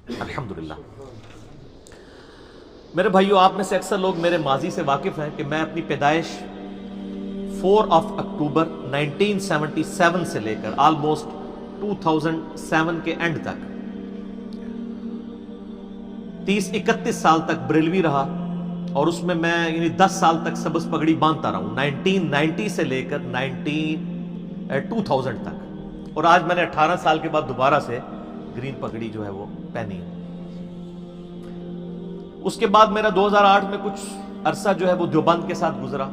الحمدللہ۔ میرے بھائیو، آپ میں سے اکثر لوگ میرے ماضی سے واقف ہیں کہ میں اپنی پیدائش 4 اکتوبر 1977 سے لے کر آلموسٹ 2007 کے اینڈ تک 30-31 سال تک بریلوی رہا، اور اس میں یعنی 10 سال تک سبز پگڑی باندھتا رہا ہوں، 1990 سے لے کر 2000 تک، اور آج میں نے 18 سال کے بعد دوبارہ سے گرین پگڑی جو ہے وہ پہنی ہے۔ اس کے بعد میرا 2008 میں کچھ عرصہ جو ہے وہ دیوبند کے ساتھ گزرا،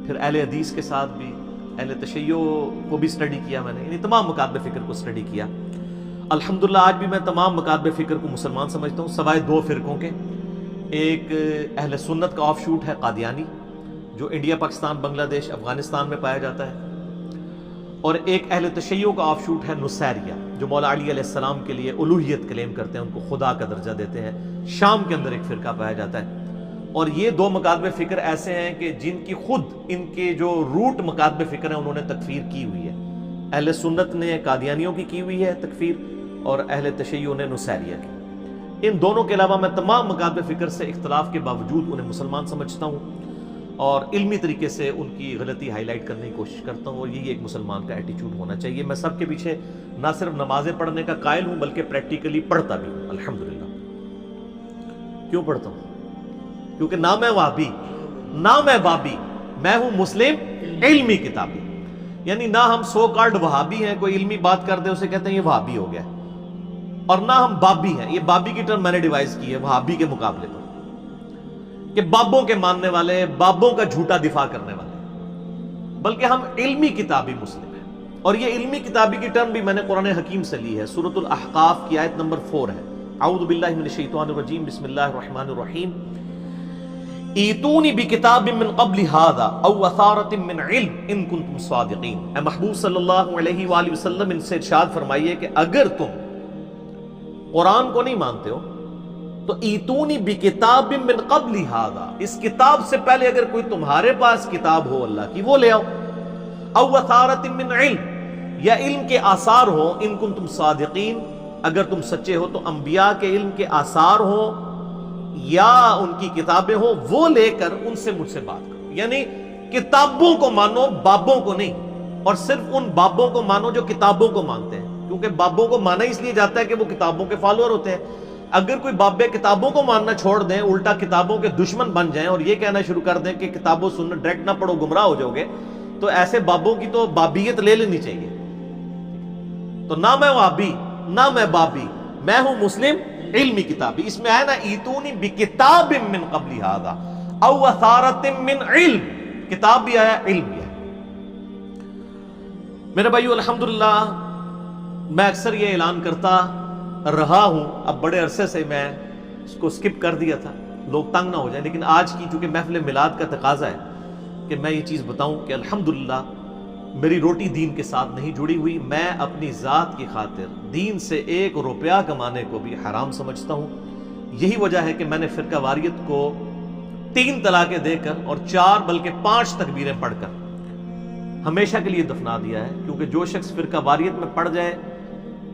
پھر اہل حدیث کے ساتھ بھی، اہل تشیع کو بھی سٹڈی کیا میں نے، یعنی تمام مکاتب فکر کو سٹڈی کیا۔ الحمدللہ آج بھی میں تمام مکاتب فکر کو مسلمان سمجھتا ہوں، سوائے 2 فرقوں کے۔ ایک اہل سنت کا آف شوٹ ہے قادیانی، جو انڈیا، پاکستان، بنگلہ دیش، افغانستان میں پایا جاتا ہے، اور ایک اہل تشیع کا آف شوٹ ہے نصیریہ، جو مولا علی علیہ السلام کے لیے الوہیت کلیم کرتے ہیں، ان کو خدا کا درجہ دیتے ہیں۔ شام کے اندر ایک فرقہ پایا جاتا ہے، اور یہ 2 مکاتب فکر ایسے ہیں کہ جن کی خود ان کے جو روٹ مکاتب فکر ہیں انہوں نے تکفیر کی ہوئی ہے۔ اہل سنت نے قادیانیوں کی ہوئی ہے تکفیر، اور اہل تشیع نے نصیریہ کی۔ ان دونوں کے علاوہ میں تمام مکاتب فکر سے اختلاف کے باوجود انہیں مسلمان سمجھتا ہوں، اور علمی طریقے سے ان کی غلطی ہائی لائٹ کرنے کی کوشش کرتا ہوں، اور یہی ایک مسلمان کا ایٹیچیوڈ ہونا چاہیے۔ میں سب کے پیچھے نہ صرف نمازیں پڑھنے کا قائل ہوں بلکہ پریکٹیکلی پڑھتا بھی ہوں، الحمدللہ۔ کیوں پڑھتا ہوں؟ کیونکہ نہ میں وہابی نہ میں بابی، میں ہوں مسلم علمی کتابی، یعنی نہ ہم سو کالڈ وہابی ہیں، کوئی علمی بات کر دے اسے کہتے ہیں یہ وہابی ہو گیا، اور نہ ہم بابی ہیں۔ یہ بابی کی ٹرم میں نے ڈیوائز کی ہے وہابی کے مقابلے پر، کہ بابوں کے ماننے والے، بابوں کا جھوٹا دفاع کرنے والے، بلکہ ہم علمی کتابی مسلم ہیں۔ اور یہ علمی کتابی کی ٹرم بھی میں نے قرآن حکیم سے لی ہے، سورۃ الاحقاف کی آیت نمبر 4 ہے، اعوذ باللہ من الشیطان الرجیم، بسم اللہ الرحمن الرحیم، ایتونی بکتاب من قبل ھذا او اثارۃ من علم ان کنتم صادقین۔ اے محبوب صلی اللہ علیہ وآلہ وسلم، ان سے ارشاد فرمائیے کہ اگر تم قرآن کو نہیں مانتے ہو تو ایتونی بکتاب من قبل ھذا، اس کتاب سے پہلے اگر کوئی تمہارے پاس کتاب ہو اللہ کی وہ لے آؤ، او اثارۃ من علم، یا علم کے آثار ہو، ان کنتم صادقین، اگر تم سچے ہو تو انبیاء کے علم کے آثار ہوں یا ان کی کتابیں ہوں، وہ لے کر ان سے مجھ سے بات کرو۔ یعنی کتابوں کو مانو، بابوں کو نہیں، اور صرف ان بابوں کو مانو جو کتابوں کو مانتے ہیں، کیونکہ بابوں کو مانا اس لیے جاتا ہے کہ وہ کتابوں کے فالوور ہوتے ہیں۔ اگر کوئی بابے کتابوں کو ماننا چھوڑ دیں، الٹا کتابوں کے دشمن بن جائیں اور یہ کہنا شروع کر دیں کہ کتابوں سننا ڈائریکٹ نہ پڑھو گمراہ ہو جاؤ گے، تو ایسے بابوں کی تو بابیت لے لینی چاہیے۔ تو نہ میں وابی نہ میں بابی، میں ہوں مسلم علمی کتابی۔ اس میں آیا نا ایتونی بکتاب من قبل ھذا او اثارۃ من علم، کتاب بھی آیا، علم بھی آیا۔ میرے بھائیو، الحمدللہ میں اکثر یہ اعلان کرتا رہا ہوں، اب بڑے عرصے سے میں اس کو سکپ کر دیا تھا، لوگ تنگ نہ ہو جائیں، لیکن آج کی چونکہ محفل میلاد کا تقاضا ہے کہ میں یہ چیز بتاؤں کہ الحمدللہ میری روٹی دین کے ساتھ نہیں جڑی ہوئی۔ میں اپنی ذات کی خاطر دین سے 1 روپیہ کمانے کو بھی حرام سمجھتا ہوں۔ یہی وجہ ہے کہ میں نے فرقہ واریت کو 3 طلاقیں دے کر اور 4 بلکہ 5 تکبیریں پڑھ کر ہمیشہ کے لیے دفنا دیا ہے، کیونکہ جو شخص فرقہ واریت میں پڑ جائے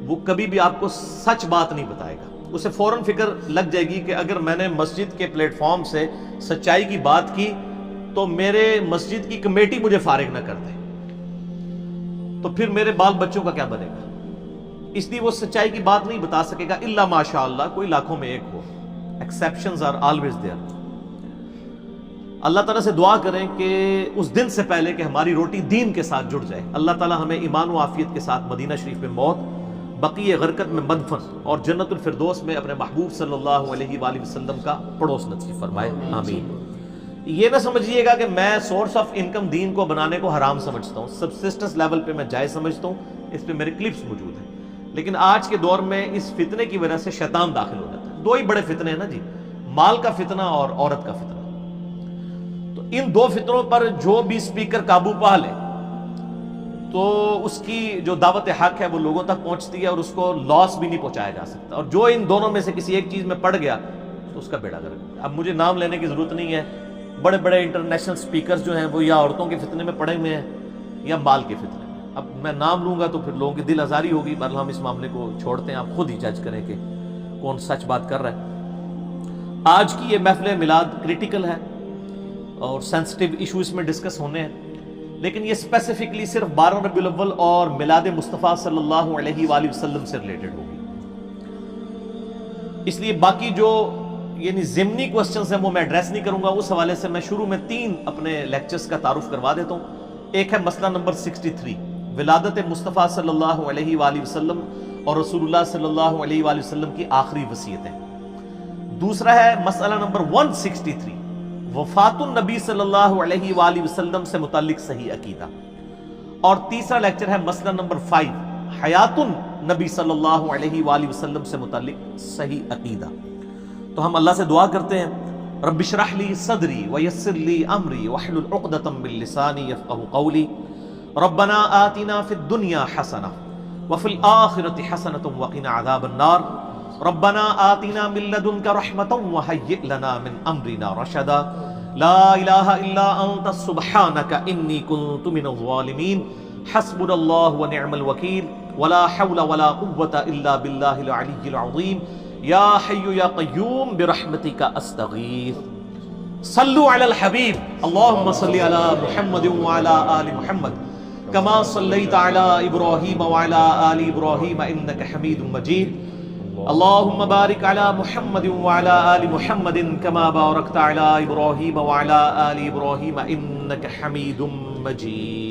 وہ کبھی بھی آپ کو سچ بات نہیں بتائے گا، اسے فوراً فکر لگ جائے گی کہ اگر میں نے مسجد کے پلیٹ فارم سے سچائی کی بات کی تو میرے مسجد کی کمیٹی مجھے فارغ نہ کر دے، تو پھر میرے بال بچوں کا کیا بنے گا؟ اس لیے وہ سچائی کی بات نہیں بتا سکے گا، الا ماشاء اللہ، کوئی لاکھوں میں ایک ہو، ایکسیپشنز آر آلویز دیئر۔ اللہ تعالیٰ سے دعا کریں کہ اس دن سے پہلے کہ ہماری روٹی دین کے ساتھ جڑ جائے، اللہ تعالیٰ ہمیں ایمان و عافیت کے ساتھ مدینہ شریف میں موت، بقیع غرقت میں مدفن، اور جنت الفردوس میں اپنے محبوب صلی اللہ علیہ وآلہ وسلم کا پڑوس نصیب فرمائے، آمین۔ یہ نہ سمجھیے گا کہ میں سورس آف انکم دین کو بنانے کو حرام سمجھتا ہوں، سبسسٹنس لیول پہ میں جائز سمجھتا ہوں، اس پہ میرے کلپس موجود ہیں، لیکن آج کے دور میں اس فتنے کی وجہ سے شیطان داخل ہو جاتا ہے۔ 2 ہی بڑے فتنے ہیں نا جی، مال کا فتنہ اور عورت کا فتنہ۔ تو ان 2 فتنوں پر جو بھی سپیکر قابو پا لے تو اس کی جو دعوت حق ہے وہ لوگوں تک پہنچتی ہے، اور اس کو لاس بھی نہیں پہنچایا جا سکتا، اور جو ان دونوں میں سے کسی ایک چیز میں پڑ گیا تو اس کا بیڑا غرق۔ اب مجھے نام لینے کی ضرورت نہیں ہے، بڑے بڑے انٹرنیشنل سپیکرز جو ہیں وہ یا عورتوں کے فتنے میں پڑے ہوئے ہیں یا مال کے فتنے میں۔ اب میں نام لوں گا تو پھر لوگوں کی دل آزاری ہوگی، بہرحال ہم اس معاملے کو چھوڑتے ہیں، آپ خود ہی جج کریں کہ کون سچ بات کر رہا ہے۔ آج کی یہ محفل میلاد کریٹیکل ہے اور سینسٹیو ایشو اس میں ڈسکس ہونے ہیں، لیکن یہ اسپیسیفکلی صرف 12 ربیع الاول اور میلاد مصطفیٰ صلی اللہ علیہ وآلہ وسلم سے ریلیٹڈ ہوگی، اس لیے باقی جو یعنی ضمنی کوسچنز ہیں وہ میں ایڈریس نہیں کروں گا۔ اس حوالے سے میں شروع میں 3 اپنے لیکچرز کا تعارف کروا دیتا ہوں۔ ایک ہے مسئلہ نمبر 63، ولادت مصطفیٰ صلی اللہ علیہ وآلہ وسلم اور رسول اللہ صلی اللہ علیہ وآلہ وسلم کی آخری وصیتیں۔ دوسرا ہے مسئلہ نمبر 163، وفات النبی صلی اللہ علیہ وآلہ وسلم سے متعلق صحیح عقیدہ۔ اور تیسرا لیکچر ہے مسئلہ نمبر 5، حیات النبی صلی اللہ علیہ وآلہ وسلم سے متعلق صحیح عقیدہ۔ تو ہم اللہ سے دعا کرتے ہیں، رب اشرح لی صدری ویسر لی امری واحلل عقدۃ من لسانی یفقهوا قولی، ربنا آتنا فی الدنیا حسنہ وفی الآخرۃ حسنۃ وقنا عذاب النار، ربنا آتنا من لدنک رحمۃ وہیئ لنا من امرنا رشدا، لا الہ الا انت سبحانک انی کنت من الظالمین، حسبنا اللہ ونعم الوکیل، ولا حول ولا قوۃ الا باللہ العلی العظیم، یا حی یا قیوم برحمتک استغیث۔ صلو علی الحبیب، اللہم صلی علی محمد وعلی آل محمد کما صلیت علی ابراہیم وعلی آل ابراہیم انک حمید مجید، اللہم بارک علی محمد وعلی آل محمد کما بارکت علی ابراہیم وعلی آل ابراہیم انک حمید مجید۔